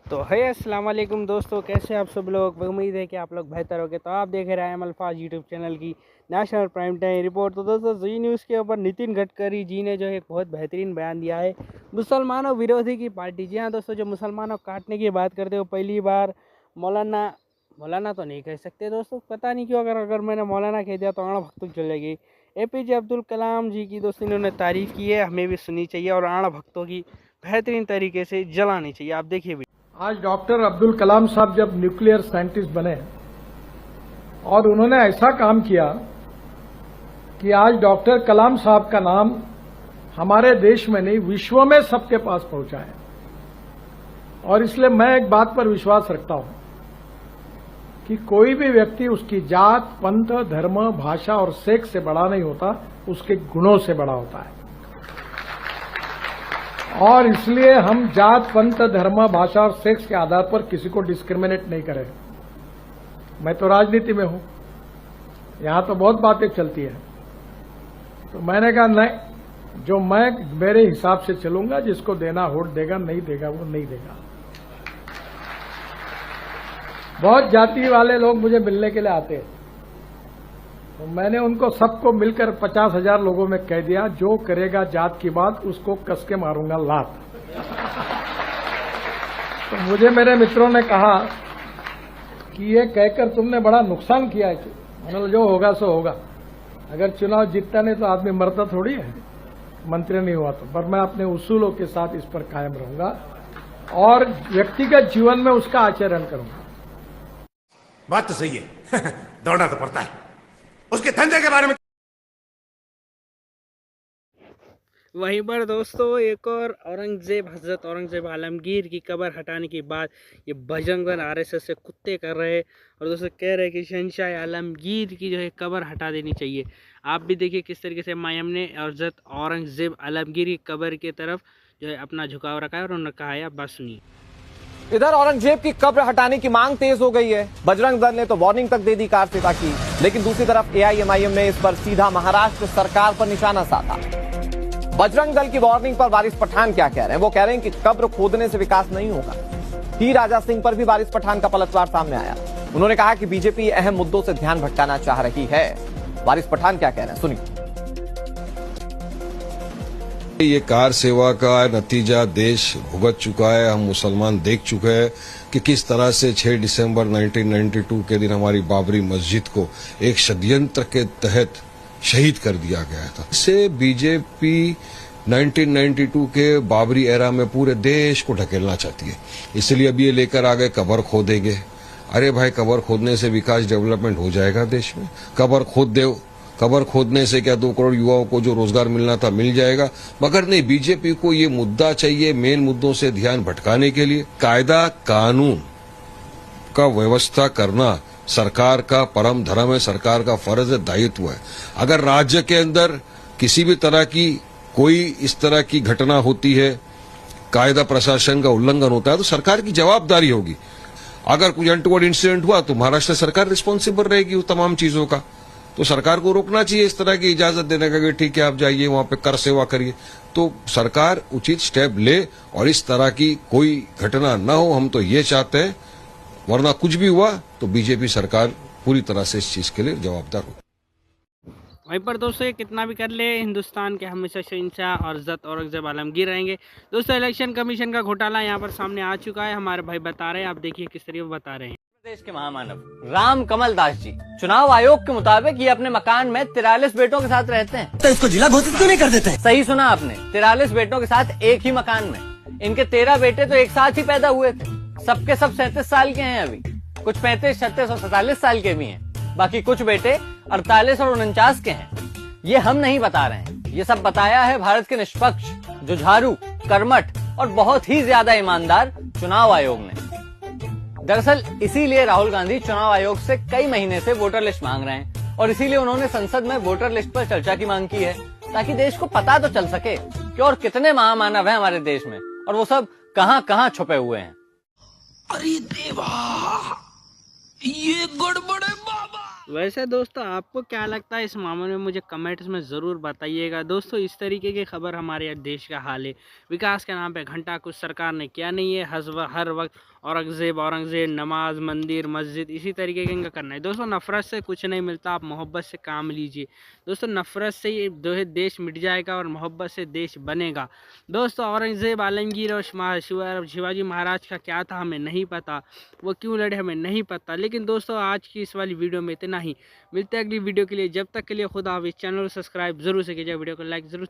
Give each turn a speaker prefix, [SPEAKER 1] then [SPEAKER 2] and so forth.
[SPEAKER 1] तो है अस्सलाम वालेकुम दोस्तों, कैसे आप सब लोग। उम्मीद है कि आप लोग बेहतर होंगे। तो आप देख रहे हैं अल्फाज यूट्यूब चैनल की नेशनल प्राइम टाइम रिपोर्ट। तो दोस्तों जी न्यूज़ के ऊपर नितिन गडकरी जी ने जो है एक बहुत बेहतरीन बयान दिया है मुसलमानों विरोधी की पार्टी। जी हाँ दोस्तों, जो मुसलमानों काटने की बात करते हो पहली बार मौलाना मौलाना तो नहीं कह सकते दोस्तों, पता नहीं क्यों अगर मैंने मौलाना कह दिया तो आड़ा भक्तों चलेगी। APJ अब्दुल कलाम जी की दोस्तों इन्होंने तारीफ़ की है, हमें भी सुननी चाहिए और आड़ा भक्तों की बेहतरीन तरीके से जलानी चाहिए। आप देखिए भी।
[SPEAKER 2] आज डॉक्टर अब्दुल कलाम साहब जब न्यूक्लियर साइंटिस्ट बने और उन्होंने ऐसा काम किया कि आज डॉक्टर कलाम साहब का नाम हमारे देश में नहीं विश्व में सबके पास पहुंचा है। और इसलिए मैं एक बात पर विश्वास रखता हूं कि कोई भी व्यक्ति उसकी जात, पंथ, धर्म, भाषा और सेक्स से बड़ा नहीं होता, उसके गुणों से बड़ा होता है। और इसलिए हम जात, पंथ, धर्म, भाषा और सेक्स के आधार पर किसी को डिस्क्रिमिनेट नहीं करें। मैं तो राजनीति में हूं, यहां तो बहुत बातें चलती है। तो मैंने कहा नहीं, जो मैं मेरे हिसाब से चलूंगा, जिसको देना वोट देगा, नहीं देगा वो नहीं देगा। बहुत जाति वाले लोग मुझे मिलने के लिए आते हैं, तो मैंने उनको सबको मिलकर 50,000 लोगों में कह दिया, जो करेगा जात की बात उसको कस के मारूंगा लात। तो मुझे मेरे मित्रों ने कहा कि ये कहकर तुमने बड़ा नुकसान किया है। मैंने जो होगा सो होगा, अगर चुनाव जीतता नहीं तो आदमी मरता थोड़ी है, मंत्री नहीं हुआ तो। पर मैं अपने उसूलों के साथ इस पर कायम रहूंगा और व्यक्तिगत जीवन में उसका आचरण करूंगा।
[SPEAKER 3] बात तो सही है। दौड़ना तो पड़ता है। उसके धंधे के बारे में
[SPEAKER 1] वहीं पर दोस्तों एक और हजरत औरंगजेब आलमगीर की कब्र हटाने की बात ये बजरंग दल RSS से कुत्ते कर रहे हैं। और दोस्तों कह रहे हैं कि शहंशाह आलमगीर की जो है कब्र हटा देनी चाहिए। आप भी देखिए किस तरीके से मायम ने हजरत औरंगजेब आलमगीर की कब्र की तरफ जो है अपना झुकाव रखा है और उन्होंने कहा है, आप बात सुनिए।
[SPEAKER 4] इधर औरंगजेब की कब्र हटाने की मांग तेज हो गई है। बजरंग दल ने तो वार्निंग तक दे दी कारसेता की, लेकिन दूसरी तरफ AIMIM ने इस पर सीधा महाराष्ट्र सरकार पर निशाना साधा। बजरंग दल की वार्निंग पर वारिस पठान क्या कह रहे हैं? वो कह रहे हैं कि कब्र खोदने से विकास नहीं होगा। ही राजा सिंह पर भी वारिस पठान का पलटवार सामने आया। उन्होंने कहा कि बीजेपी अहम मुद्दों से ध्यान भटकाना चाह रही है। वारिस पठान क्या कह रहे हैं, सुनिए।
[SPEAKER 5] ये कार सेवा का नतीजा देश भुगत चुका है। हम मुसलमान देख चुके हैं कि किस तरह से 6 दिसंबर 1992 के दिन हमारी बाबरी मस्जिद को एक षड्यंत्र के तहत शहीद कर दिया गया था। इससे बीजेपी 1992 के बाबरी एरा में पूरे देश को ढकेलना चाहती है, इसलिए अब ये लेकर आ गए कब्र खोदेंगे। अरे भाई, कब्र खोदने से विकास डेवलपमेंट हो जाएगा देश में? कब्र खोद दो, कब्र खोदने से क्या 2 करोड़ युवाओं को जो रोजगार मिलना था मिल जाएगा? मगर नहीं, बीजेपी को ये मुद्दा चाहिए मेन मुद्दों से ध्यान भटकाने के लिए। कायदा कानून का व्यवस्था करना सरकार का परम धर्म है, सरकार का फर्ज है, दायित्व है। अगर राज्य के अंदर किसी भी तरह की कोई इस तरह की घटना होती है, कायदा प्रशासन का उल्लंघन होता है, तो सरकार की जवाबदारी होगी। अगर कोई अनटूवर्ड इंसिडेंट हुआ तो महाराष्ट्र सरकार रिस्पॉन्सिबल रहेगी उस तमाम चीजों का। तो सरकार को रोकना चाहिए इस तरह की इजाजत देने का कि ठीक है आप जाइए वहां पे कर सेवा करिए। तो सरकार उचित स्टेप ले और इस तरह की कोई घटना न हो, हम तो ये चाहते हैं। वरना कुछ भी हुआ तो बीजेपी सरकार पूरी तरह से इस चीज के लिए जवाबदार हो।
[SPEAKER 1] वहीं पर दोस्तों ये कितना भी कर ले, हिंदुस्तान के हमेशा शहंशाह और हजरत औरंगजेब आलमगीर रहेंगे। दोस्तों इलेक्शन कमीशन का घोटाला यहाँ पर सामने आ चुका है, हमारे भाई बता रहे हैं, आप देखिए किस तरीके बता रहे हैं।
[SPEAKER 4] प्रदेश के महामानव राम कमल दास जी चुनाव आयोग के मुताबिक ये अपने मकान में 43 बेटों के साथ रहते हैं।
[SPEAKER 6] तो इसको जिला घोषित क्यों नहीं कर देते?
[SPEAKER 4] सही सुना आपने, 43 बेटों के साथ एक ही मकान में। इनके 13 बेटे तो एक साथ ही पैदा हुए थे। सबके सब 37 साल के हैं अभी, कुछ 35, 36 और 47 साल के भी हैं। बाकी कुछ बेटे 48 और 49 के हैं। ये हम नहीं बता रहे हैं, ये सब बताया है भारत के निष्पक्ष, जुझारू, कर्मठ और बहुत ही ज्यादा ईमानदार चुनाव आयोग ने। दरअसल इसीलिए राहुल गांधी चुनाव आयोग से कई महीने से वोटर लिस्ट मांग रहे हैं और इसीलिए उन्होंने संसद में वोटर लिस्ट पर चर्चा की मांग की है, ताकि देश को पता तो चल सके कि और कितने महामानव हैं हमारे देश में और वो सब कहां कहां छुपे हुए हैं।
[SPEAKER 6] अरे देवा, ये गड़बड़ है बाबा।
[SPEAKER 1] वैसे दोस्तों आपको क्या लगता है इस मामले में, मुझे कमेंट्स में ज़रूर बताइएगा। दोस्तों इस तरीके की खबर हमारे देश का हाल है, विकास के नाम पे घंटा कुछ सरकार ने किया नहीं है। हर वक्त औरंगज़ेब औरंगज़ेब, नमाज मंदिर मस्जिद, इसी तरीके का इनका करना है। दोस्तों नफ़रत से कुछ नहीं मिलता, आप मोहब्बत से काम लीजिए। दोस्तों नफ़रत से ये देश मिट जाएगा और मोहब्बत से देश बनेगा। दोस्तों औरंगज़ेब आलमगीर और शिवाजी महाराज का क्या था हमें नहीं पता, वो क्यों लड़े हमें नहीं पता। लेकिन दोस्तों आज की इस वाली वीडियो में इतना ही, मिलते हैं अगली वीडियो के लिए। जब तक के लिए खुदा हाफिज़। चैनल को सब्सक्राइब जरूर से कीजिए, वीडियो को लाइक जरूर